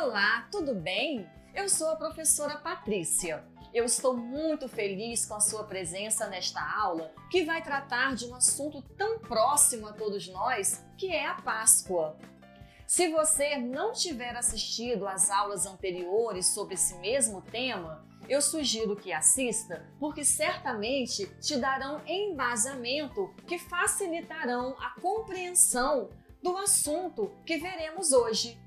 Olá, tudo bem? Eu sou a professora Patrícia. Eu estou muito feliz com a sua presença nesta aula, que vai tratar de um assunto tão próximo a todos nós, que é a Páscoa. Se você não tiver assistido às aulas anteriores sobre esse mesmo tema, eu sugiro que assista, porque certamente te darão embasamento que facilitarão a compreensão do assunto que veremos hoje.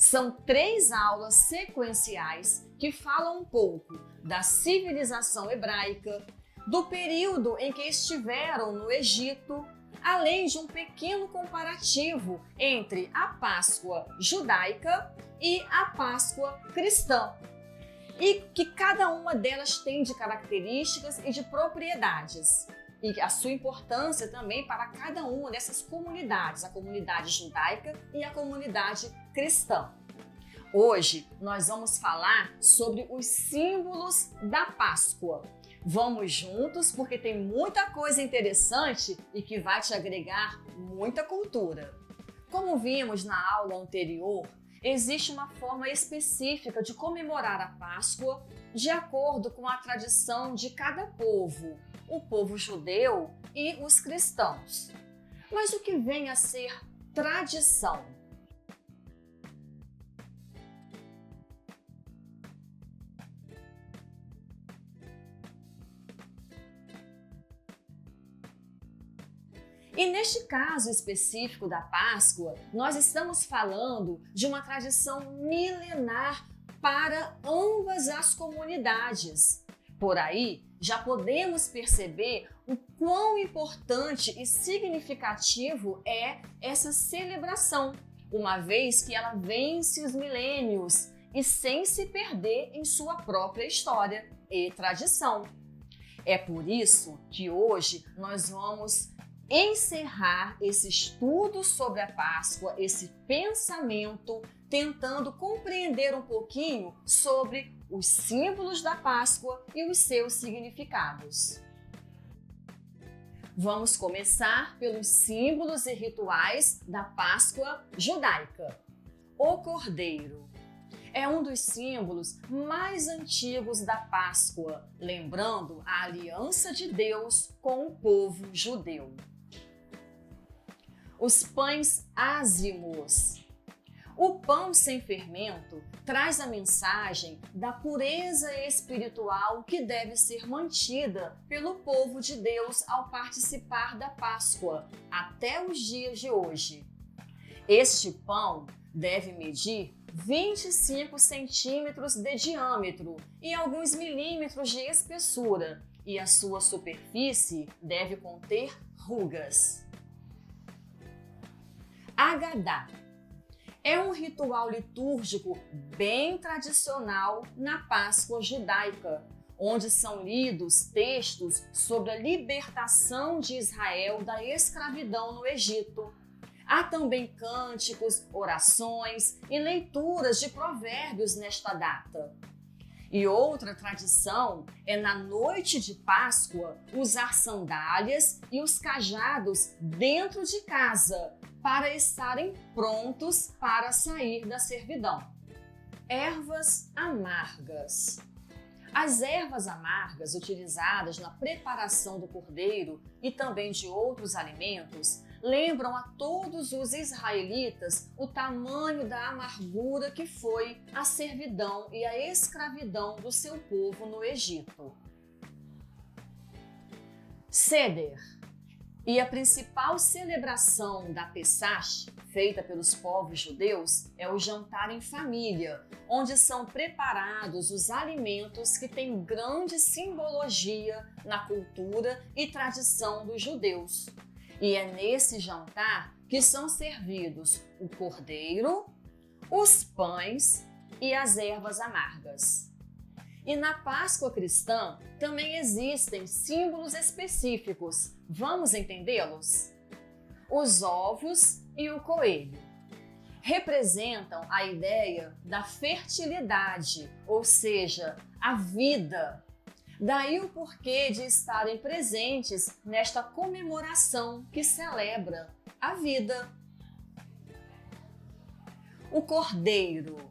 São 3 aulas sequenciais que falam um pouco da civilização hebraica, do período em que estiveram no Egito, além de um pequeno comparativo entre a Páscoa judaica e a Páscoa cristã, e que cada uma delas tem de características e de propriedades, e a sua importância também para cada uma dessas comunidades, a comunidade judaica e a comunidade cristã. Hoje nós vamos falar sobre os símbolos da Páscoa. Vamos juntos porque tem muita coisa interessante e que vai te agregar muita cultura. Como vimos na aula anterior, existe uma forma específica de comemorar a Páscoa de acordo com a tradição de cada povo, o povo judeu e os cristãos. Mas o que vem a ser tradição? E neste caso específico da Páscoa, nós estamos falando de uma tradição milenar para ambas as comunidades. Por aí, já podemos perceber o quão importante e significativo é essa celebração, uma vez que ela vence os milênios e sem se perder em sua própria história e tradição. É por isso que hoje nós vamos encerrar esse estudo sobre a Páscoa, esse pensamento, tentando compreender um pouquinho sobre os símbolos da Páscoa e os seus significados. Vamos começar pelos símbolos e rituais da Páscoa judaica. O Cordeiro é um dos símbolos mais antigos da Páscoa, lembrando a aliança de Deus com o povo judeu. Os pães ázimos. O pão sem fermento traz a mensagem da pureza espiritual que deve ser mantida pelo povo de Deus ao participar da Páscoa até os dias de hoje. Este pão deve medir 25 centímetros de diâmetro e alguns milímetros de espessura, e a sua superfície deve conter rugas. Agadá é um ritual litúrgico bem tradicional na Páscoa judaica, onde são lidos textos sobre a libertação de Israel da escravidão no Egito. Há também cânticos, orações e leituras de provérbios nesta data. E outra tradição é, na noite de Páscoa, usar sandálias e os cajados dentro de casa, para estarem prontos para sair da servidão. Ervas amargas. As ervas amargas utilizadas na preparação do cordeiro e também de outros alimentos lembram a todos os israelitas o tamanho da amargura que foi a servidão e a escravidão do seu povo no Egito. Seder. E a principal celebração da Pessach, feita pelos povos judeus, é o jantar em família, onde são preparados os alimentos que têm grande simbologia na cultura e tradição dos judeus. E é nesse jantar que são servidos o cordeiro, os pães e as ervas amargas. E na Páscoa cristã também existem símbolos específicos. Vamos entendê-los? Os ovos e o coelho representam a ideia da fertilidade, ou seja, a vida. Daí o porquê de estarem presentes nesta comemoração que celebra a vida. O cordeiro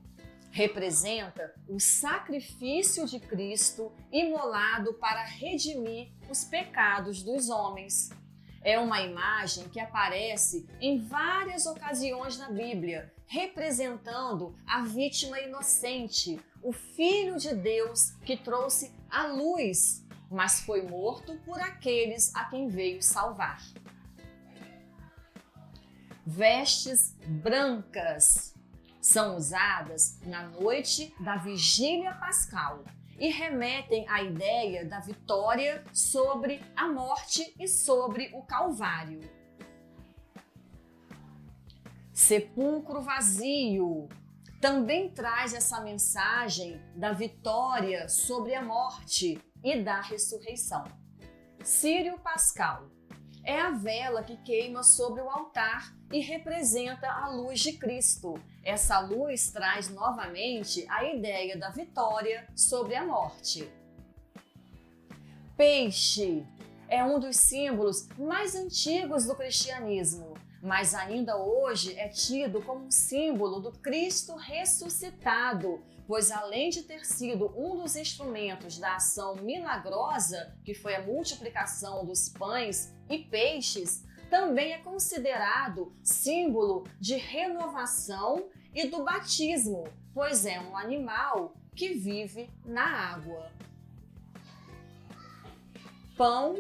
Representa o sacrifício de Cristo imolado para redimir os pecados dos homens. É uma imagem que aparece em várias ocasiões na Bíblia, representando a vítima inocente, o Filho de Deus que trouxe a luz, mas foi morto por aqueles a quem veio salvar. Vestes brancas são usadas na noite da Vigília Pascal e remetem à ideia da vitória sobre a morte e sobre o Calvário. Sepulcro vazio também traz essa mensagem da vitória sobre a morte e da ressurreição. Círio pascal é a vela que queima sobre o altar e representa a luz de Cristo. Essa luz traz novamente a ideia da vitória sobre a morte. Peixe é um dos símbolos mais antigos do cristianismo, mas ainda hoje é tido como um símbolo do Cristo ressuscitado, pois além de ter sido um dos instrumentos da ação milagrosa, que foi a multiplicação dos pães e peixes, também é considerado símbolo de renovação e do batismo, pois é um animal que vive na água. Pão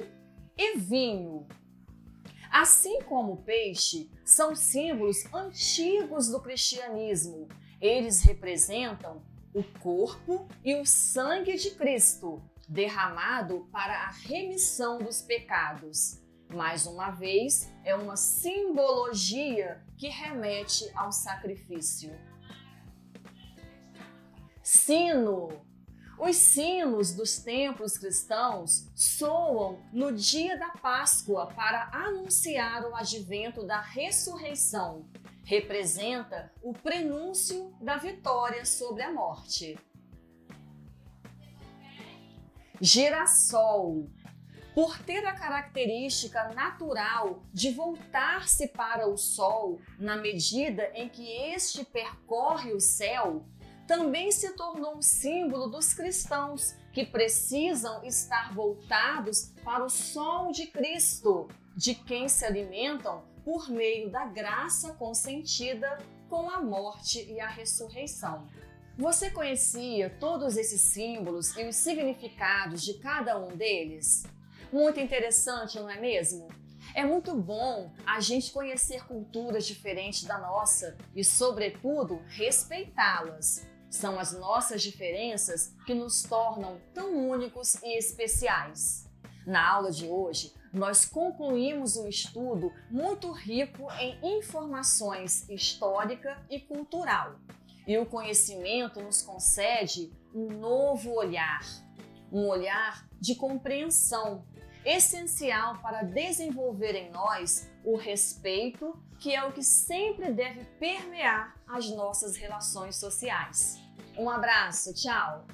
e vinho. Assim como o peixe, são símbolos antigos do cristianismo. Eles representam o corpo e o sangue de Cristo, derramado para a remissão dos pecados. Mais uma vez, é uma simbologia que remete ao sacrifício. Sino. Os sinos dos templos cristãos soam no dia da Páscoa para anunciar o advento da ressurreição. Representa o prenúncio da vitória sobre a morte. Girassol. Por ter a característica natural de voltar-se para o Sol na medida em que este percorre o céu, também se tornou um símbolo dos cristãos que precisam estar voltados para o sol de Cristo, de quem se alimentam por meio da graça consentida com a morte e a ressurreição. Você conhecia todos esses símbolos e os significados de cada um deles? Muito interessante, não é mesmo? É muito bom a gente conhecer culturas diferentes da nossa e, sobretudo, respeitá-las. São as nossas diferenças que nos tornam tão únicos e especiais. Na aula de hoje, nós concluímos um estudo muito rico em informações histórica e cultural. E o conhecimento nos concede um novo olhar, um olhar de compreensão, essencial para desenvolver em nós o respeito, que é o que sempre deve permear as nossas relações sociais. Um abraço, tchau!